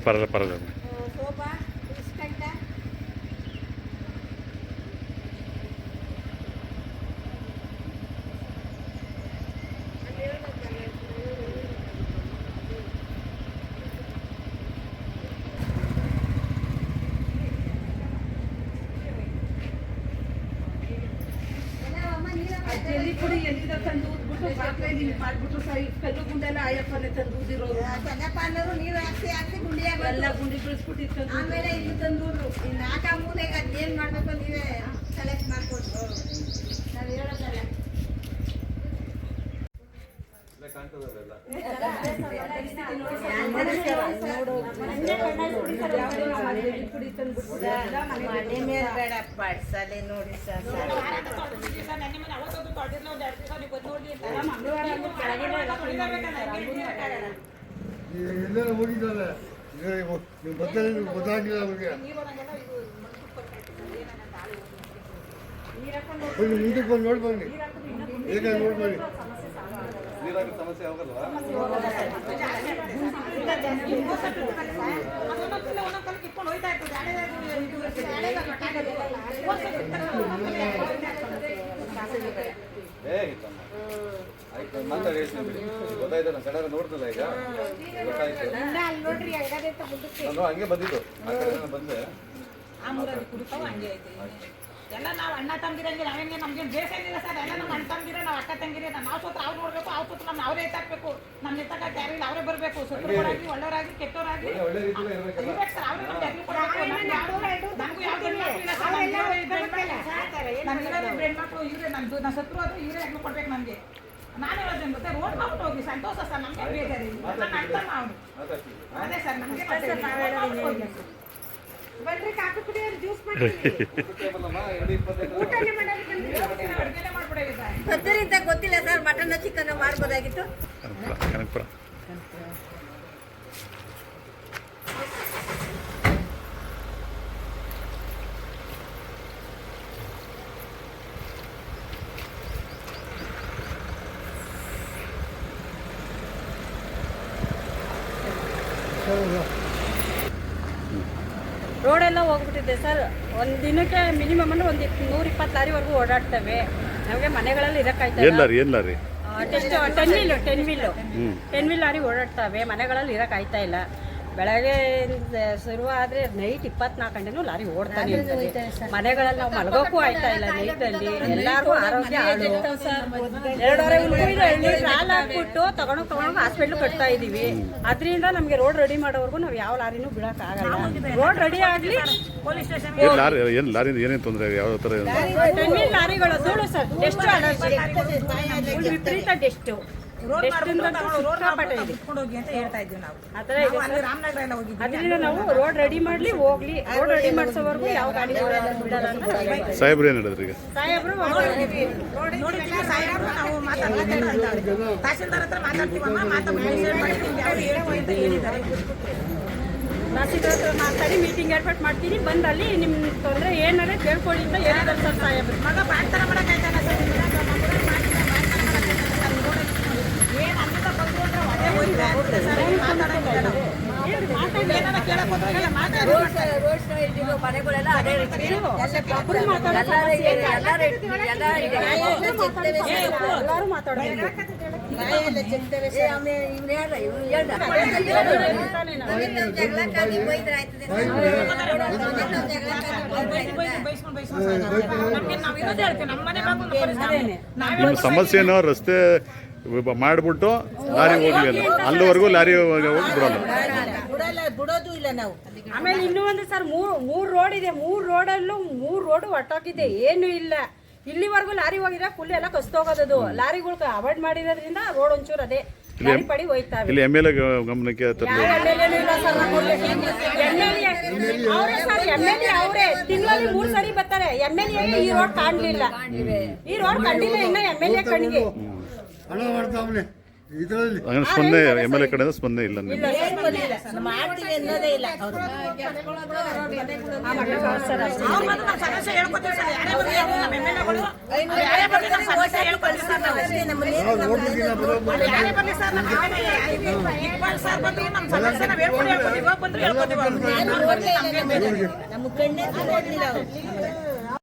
ಪರವಾಗಿಲ್ಲ ಶೋಭಾ ಇಸ್ಕಂಠ ಜಲ್ಲಿ ಪುಡಿ ಎಲ್ಲಿಂದ ತಂದು ಊದ್ಬಿಟ್ಟು ಪಾತ್ರೆ ನೀರು ಮಾಡ್ಬಿಟ್ಟು ಸರಿ ಕಲ್ಲು ಗುಂಡೆಲ್ಲ ಅಯ್ಯಪ್ಪನೇ ತಂದು ಊದಿರೋರು ಚೆನ್ನಪ್ಪನವರು ನೀರು ಹಾಕ್ಸಿ ಗುಂಡಿ ಎಲ್ಲ ಗುಂಡಿ ಬಿಡಿಸ್ಬಿಟ್ಟು ಆಮೇಲೆ ಇಲ್ಲಿ ತಂದೂರು ಇನ್ನು ಆಟ ಮೂಲೆಗೆ ಅದೇನು ಮಾಡಬೇಕು ನೀವೇ ಸೆಲೆಕ್ಟ್ ಮಾಡ್ಕೊಟ್ಟು ನಾವು ಹೇಳೋದಲ್ಲ ಮನೆ ಮೇಲೆ ಬೇಡ ಬಡ್ಸಲೆ ನೋಡಿ ಸರ್ ಎಲ್ಲರೂ ಹೋಗಿದ್ದಾರೆ ನೀವು ಗೊತ್ತಾಗಿಲ್ಲ ಅವ್ರಿಗೆ ಮುಂದಕ್ಕೆ ಬಂದು ನೋಡ್ಬನ್ನಿ ಈಗ ನೋಡ್ಬನ್ನಿ ನೀರಾಗಿ ಸಮಸ್ಯೆ ಹೋಗಲ್ವಾ ಆಯ್ತು ಮಾತಾಡಿ ಹೇಳ್ತೀನಿ ಬಿಡಿ ಗೊತ್ತಾಯ್ತು ನಾನು ಕಡೆ ನೋಡ್ತದ ಈಗ ಗೊತ್ತಾಯ್ತು ನಾನು ಹಂಗೆ ಬಂದಿದ್ದು ಆ ಕಡೆ ಬಂದೆ ಎಲ್ಲ ನಾವು ಅಣ್ಣ ತಂದಿರಂಗೆ ನಾವೇಂಗೆ ನಮ್ಗೆ ಬೇಸ ಏನಿಲ್ಲ ಸರ್ ಎಲ್ಲ ನಮ್ಮ ಅಣ್ಣ ತಂದಿರ ನಾವು ಅಕ್ಕ ತಂಗಿರ ನಾವು ಸೋತ್ರ ಅವ್ರು ನೋಡ್ಬೇಕು ಅವ್ರು ಸೋತ್ರ ನಮ್ಮ ಅವರೇ ಎತ್ತಾಕ್ಬೇಕು ನಮ್ಮ ಎತ್ತಕ್ಕ ಕ್ಯಾರಿ ಅವರೇ ಬರಬೇಕು ಸುತ್ತರಾಗಿ ಒಳ್ಳೆಯವರಾಗಿ ಕೆಟ್ಟವರಾಗಿ ಒಳ್ಳೆ ರೀತಿಯಲ್ಲಿ ಇರ್ಬೇಕಲ್ಲ ಇರ್ಬೇಕು ಸರ್ ಅವ್ರಿಗೆ ನಮ್ಗೆ ಅರ್ಲಿ ಕೊಡಬೇಕು ನಮಗೂ ಯಾವ್ದು ಬ್ರೆಡ್ ಮಕ್ಕಳು ಇವರೇ ನಮ್ದು ನಾ ಸತ್ರು ಅದು ಇವರೇ ಅರ್ಲಿ ಕೊಡ್ಬೇಕು ನಮಗೆ ನಾನು ಹೇಳೋದೇನು ಗೊತ್ತಾ ರೋಡ್ ಮಾಡ್ಬಿಟ್ಟು ಹೋಗಿ ಸಂತೋಷ ಸರ್ ನಮಗೆ ಬೇಜಾರಿಲ್ಲ ನನ್ನ ಅಣ್ಣ ನಾವು ಅದೇ ಸರ್ ನಮಗೆ ಬನ್ರಿ ಕಾಫಿ ಕುಡಿಯೋರು ಜ್ಯೂಸ್ ಮಾಡ್ತೀನಿ ಸದ್ದರಿಂದ ಗೊತ್ತಿಲ್ಲ ಸರ್ ಮಟನ್ ಚಿಕನ್ ಮಾಡ್ಬೋದಾಗಿತ್ತು ಕನಕಪುರ ರೋಡೆಲ್ಲ ಹೋಗ್ಬಿಟ್ಟಿದೆ ಸರ್ ಒಂದು ದಿನಕ್ಕೆ ಮಿನಿಮಮ್ ಅಂದ್ರೆ ಒಂದು 120 ಲಾರಿವರೆಗೂ ಓಡಾಡ್ತವೆ ನಮಗೆ ಮನೆಗಳಲ್ಲಿ ಇರೋಕ್ಕಾಯ್ತಲ್ಲ ಏನು ಲಾರಿ ಟೆನ್ ವೀಲ್ ಲಾರಿ ಓಡಾಡ್ತವೆ ಮನೆಗಳಲ್ಲಿ ಇರೋಕ್ಕಾಯ್ತಾ ಇಲ್ಲ ಬೆಳಗ್ಗೆ ಶುರು ಆದರೆ ನೈಟ್ 24 ಗಂಟೆನೂ ಲಾರಿ ಓಡ್ತಾನೆ ಇರ್ತದೆ ಮನೆಗಳಲ್ಲಿ ನಾವು ಮಲಗೋಕ್ಕೂ ಆಯ್ತಾ ಇಲ್ಲ ನೈಟಲ್ಲಿ ಎಲ್ಲರಿಗೂ ಆರೋಗ್ಯ ಹಾಳು 2.5 ಹಾಲು ಹಾಕ್ಬಿಟ್ಟು ತಗೊಂಡೋಗಿ ಹಾಸ್ಪಿಟ್ಲ್ ಕಟ್ತಾ ಇದೀವಿ ಅದರಿಂದ ನಮಗೆ ರೋಡ್ ರೆಡಿ ಮಾಡೋವರೆಗೂ ನಾವು ಯಾವ ಲಾರಿನೂ ಬಿಡೋಕ್ಕಾಗಲ್ಲ ರೋಡ್ ರೆಡಿ ಆಗಲಿ ಪೊಲೀಸ್ ಸ್ಟೇಷನ್ ಏನು ಲಾರಿ ಏನೇನು ತೊಂದರೆ ಯಾವ ಥರ ಟೆನ್ ವೀಲ್ ಲಾರಿಗಳು ಧೂಳು ಸರ್ ಡೆಸ್ಟ್ ಅಲರ್ಜಿ ವಿಪರೀತ ಡೆಸ್ಟು ಹೋಗಿ ಅಂತ ಹೇಳ್ತಾ ಇದ್ವಿ ನಾವು ರಾಮನಗರ ಎಲ್ಲ ಹೋಗಿದ್ವಿ ಅದರಿಂದ ನಾವು ರೋಡ್ ರೆಡಿ ಮಾಡ್ಲಿ ಹೋಗ್ಲಿ ರೋಡ್ ರೆಡಿ ಮಾಡಿಸೋವರೆಗೂ ಯಾವ ಗಾಡಿ ಬಿಡಲ್ಲ ಅಂತ ಸಾಹೇಬ್ರು ಏನು ಹೇಳಿದ್ರು ಈಗ ಸಾಹೇಬ್ರು ನೋಡಿದ್ವಿ ಸಾಹೇಬ್ರು ನಾವು ತಹಸೀಲ್ದಾರ್ ಹತ್ರ ಮಾತಾಡ್ತೀವಮ್ಮ ತಹಸೀಲ್ದಾರ್ ಹತ್ರ ಮಾತಾಡಿ ಮೀಟಿಂಗ್ ಏರ್ಪಾಟ್ ಮಾಡ್ತೀನಿ ಬಂದಲ್ಲಿ ನಿಮ್ಮ ತೊಂದರೆ ಏನಾದ್ರೆ ಕೇಳ್ಕೊಳ್ಳಿ ಅಂತ ಹೇಳಿದ್ರು ಸರ್ ಸಾಹೇಬ್ರು ಮಗ ಬಾಡ್ತಾರ ಮಾಡಕ್ಕಾಯ್ತಾನ ಸರ್ ಏನು ಅಲ್ಲಿಂದ ಬಂದು ಅಂದ್ರೆ ಒಳ್ಳೆ ಹೋಯ್ತು ಸರ್ ಮಾತಾಡೋಂಗಿಲ್ಲ ರೋಡ್ ಸೈಡ್ ಮನೆಗಳೆಲ್ಲ ಅದೇ ರೀತಿ ಎಲ್ಲರೂ ಮಾತಾಡೋದು ನಿಮ್ಮ ಸಮಸ್ಯೆನೋ ರಸ್ತೆ ಮಾಡಿಬಿಟ್ಟು ಲಾರಿ ಹೋಗ್ಲಿ ಅಲ್ಲ ಅಲ್ಲಿವರೆಗೂ ಲಾರಿ ಹೋಗಿ ಬಿಡೋಲ್ಲ ಬಿಡೋದು ಇಲ್ಲ ನಾವು ಆಮೇಲೆ ಇನ್ನೂ ಒಂದು ಸರ್ ಮೂರು ರೋಡ್ ಇದೆ 3 ರೋಡಲ್ಲೂ 3 ರೋಡ್ ಹೊಟ್ಟೋಗಿದೆ ಏನು ಇಲ್ಲ ಇಲ್ಲಿವರೆಗೂ ಲಾರಿ ಹೋಗಿದ್ರೆ ಫುಲ್ ಎಲ್ಲ ಕಸ್ತೋಗೋದದು ಲಾರಿಗಳು ಅವಾಯ್ಡ್ ಮಾಡಿರೋದ್ರಿಂದ ರೋಡ್ ಒಂಚೂರು ಅದೇ ಗಾಡಿ ಪಡಿ ಹೋಯ್ತಾವೆ ಇಲ್ಲಿ ಎಮ್ ಎಲ್ ಎ ಗಮನಕ್ಕೆ ಅವರೇ ತಿಂಗಳಲ್ಲಿ 3 ಸರಿ ಬರ್ತಾರೆ ಎಮ್ ಎಲ್ ಎ ಈ ರೋಡ್ ಕಾಣ್ಲಿಲ್ಲ ಈ ರೋಡ್ ಕಂಡಿಲ್ಲ ಇನ್ನ ಎಮ್ ಎಲ್ ಎ ಕಣ್ಣಿಗೆ ಹಣ ಮಾಡ್ತಾವನೆ ಇದರಲ್ಲಿ ಸ್ಪಂದನೆ ಎಮ್ ಎಲ್ ಎ ಕಡೆಯಿಂದ ಸ್ಪಂದನೆ ಇಲ್ಲ ಮಾಡ್ತೀವಿ ಅನ್ನೋದೇ ಇಲ್ಲ ಅವರು ಸಮಸ್ಯೆ ಹೇಳ್ಕೊತೀವಿ ಸರ್ ಯಾರೇ ಬಂದು ನಮ್ಮ ಎಮ್ ಎಲ್ ಎಗಳು ಯಾರೇ ಬಂದು ನಮ್ಮ ಸಮಸ್ಯೆ ಹೇಳ್ಕೊತೀವಿ ಸರ್ ನಾವು. ಅಲ್ಲಿ ಯಾರೇ ಬರ್ಲಿ ಸರ್, ನಮ್ಮ ಇಕ್ಬಾಲ್ ಸರ್ ಬಂದ್ರು ನಮ್ಮ ಸಮಸ್ಯೆ ನಾವು ಹೇಳ್ಕೊಂಡು ಇವಾಗ ಬಂದ್ರು ಹೇಳ್ಕೊತೀವಿ ಅವ್ರು. ನಮ್ಗೆ ಕಣ್ಣೇ ನೋಡ್ಲಿಲ್ಲ ಅವ್ರು.